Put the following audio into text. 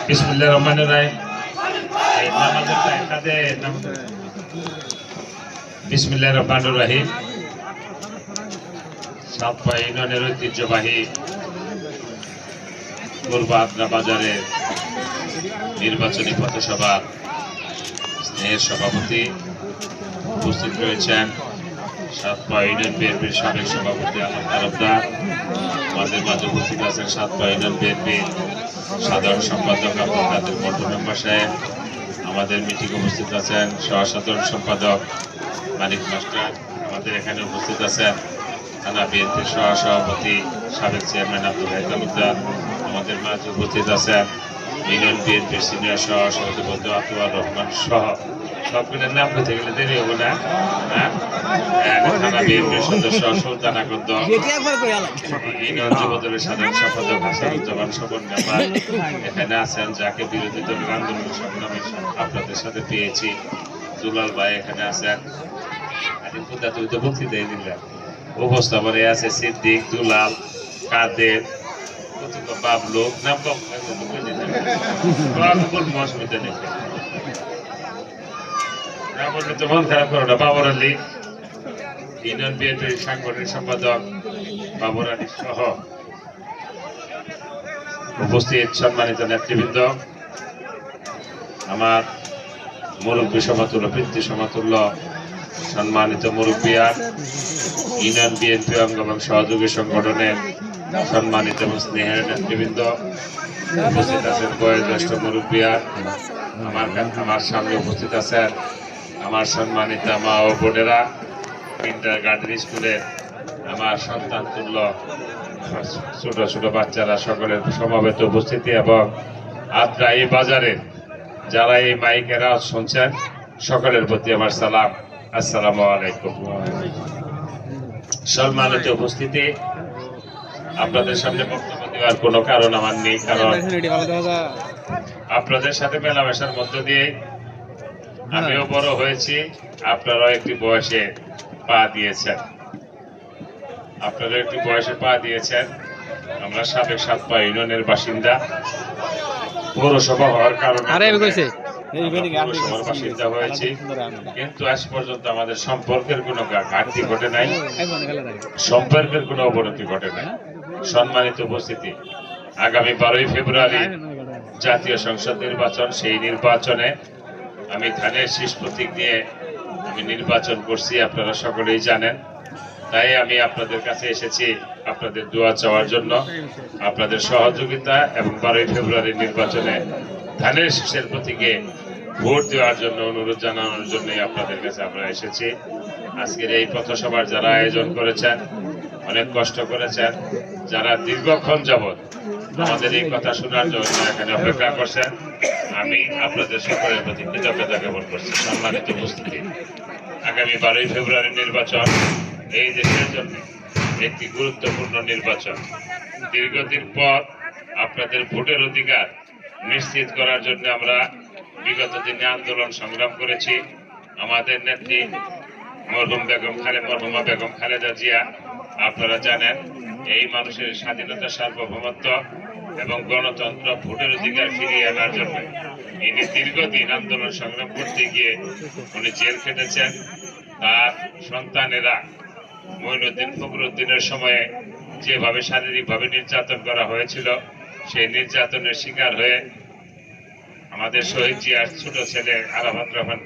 বিসমিল্লাহির রহমানির রহিম। বিসমিল্লাহির রহমানির রহিম। সাতপা ইউনিয়নের ঐতিহ্যবাহী পূর্বাদ্রা বাজারের নির্বাচনী পথসভার স্নেহের সভাপতি উপস্থিত রয়েছেন সাতপা ইউনিয়ন বিএনপির সাবেক সভাপতি আলম তালুকদার। আমাদের মাঝে উপস্থিত আছেন সাতপা ইউনিয়ন বিএনপির সাধারণ সম্পাদক আব্দুল কাদের মন্টু মেম্বার সাহেব। আমাদের মিটিং উপস্থিত আছেন সহ সাধারণ সম্পাদক মানিক মাস্টার। আমাদের এখানে উপস্থিত আছেন থানা বিএনপির সহ সভাপতি সাবেক চেয়ারম্যান আব্দুল হাই তালুকদার। আমাদের মাঝে উপস্থিত আছেন ইউনিয়ন বিএনপির সিনিয়র সহ সভাপতি বন্ধু আতুয়ার রহমান সহ সকলের নাম পেতে গেলে দেরি হবো না। থানা বিএনপির সদস্য সুলতানাগঞ্জ ইউনিয়ন যুবদলের সাধারণ সম্পাদক হাসানুজ্জামান স্বপন মেম্বার এখানে আছেন, যাকে বিরোধী দলের আন্দোলন সংগ্রামে আপনাদের সাথে পেয়েছি। দুলাল ভাই এখানে আছেন। তুমি তো বক্তৃতা দিলেন। উপস্থাপনে আছে সিদ্দিক, দুলাল, কাদের, বাবলু নাম অসুবিধা নেই। তো মন খারাপ করো না। বাবর আলী ইউনিয়ন বিএনপির সাংগঠনিক সম্পাদক বাবর আলী সহ উপস্থিত সম্মানিত নেতৃবৃন্দ, আমার মুরব্বী সমাতুল্য, পিতৃ সমাতুল্য সম্মানিত মুরব্বিয়ান, ইউনিয়ন বিএনপি অঙ্গ এবং সহযোগী সংগঠনের সম্মানিত এবং স্নেহের নেতৃবৃন্দ, উপস্থিত আছেন বয়োজ্যেষ্ঠ মুরব্বিয়ান। আমার সামনে উপস্থিত আছেন আমার সম্মানিত মা ও বোনেরা, কিন্ডারগার্টেন স্কুলের আমার সন্তান তুল্য ছোট ছোট বাচ্চারা, সকলের সমাবেত উপস্থিতি এবং আদ্রা এই বাজারের যারা এই মাইকের আওয়াজ শুনছেন সকলের প্রতি আমার সালাম, আসসালামু আলাইকুম। সম্মানিত উপস্থিতি, আপনাদের সামনে বক্তব্য দেওয়ার কোনো কারণ আমার নেই, কারণ আপনাদের সাথে মেলামেশার মধ্য দিয়ে আমিও বড় হয়েছি, আপনারাও একটি বয়সে পা দিয়েছেন। আমরা সাবেক সাতপা ইউনিয়নের বাসিন্দা। পৌরসভা হওয়ার কারণে বাসিন্দা হয়েছি, কিন্তু আজ পর্যন্ত আমাদের সম্পর্কের কোনো ঘাটতি ঘটে নাই, সম্পর্কের কোনো অবনতি ঘটে নাই। সম্মানিত উপস্থিতি, আগামী 12ই ফেব্রুয়ারি জাতীয় সংসদ নির্বাচন। সেই নির্বাচনে আমি ধানের শীষ প্রতীক নিয়ে আমি নির্বাচন করছি, আপনারা সকলেই জানেন। তাই আমি আপনাদের কাছে এসেছি আপনাদের দোয়া চাওয়ার জন্য, আপনাদের সহযোগিতা এবং 12ই ফেব্রুয়ারি নির্বাচনে ধানের শীষের প্রতীকে ভোট দেওয়ার জন্য অনুরোধ জানানোর জন্যই আপনাদের কাছে আমরা এসেছি। আজকের এই পথসভার যারা আয়োজন করেছেন, অনেক কষ্ট করেছেন, যারা দীর্ঘক্ষণ যাবৎ আমাদের এই কথা শোনার জন্য এখানে অপেক্ষা করছেন, আমি আপনাদের সকলের প্রতি কৃতজ্ঞতা জ্ঞাপন করছি। সম্মানিত উপস্থিতি, আগামী 12ই ফেব্রুয়ারি নির্বাচন এই দেশের জন্য একটি গুরুত্বপূর্ণ নির্বাচন। দীর্ঘদিন পর আপনাদের ভোটের অধিকার নিশ্চিত করার জন্য আমরা বিগত দিনে আন্দোলন সংগ্রাম করেছি। আমাদের নেত্রী মরহুমা বেগম খালেদা জিয়া, আপনারা জানেন, এই মানুষের স্বাধীনতা, সার্বভৌমত্ব এবং গণতন্ত্র, ভোটের অধিকার ফিরিয়ে আনার জন্য ইনি দীর্ঘদিন আন্দোলন সংগ্রাম করতে গিয়ে উনি জেল খেটেছেন। তার সন্তানেরা মঈনুদ্দিন ফখরুদ্দিনের সময়ে যেভাবে শারীরিকভাবে নির্যাতন করা হয়েছিল, সেই নির্যাতনের শিকার হয়ে আমাদের শহীদ জিয়ার ছোট ছেলে আরাফাত রহমান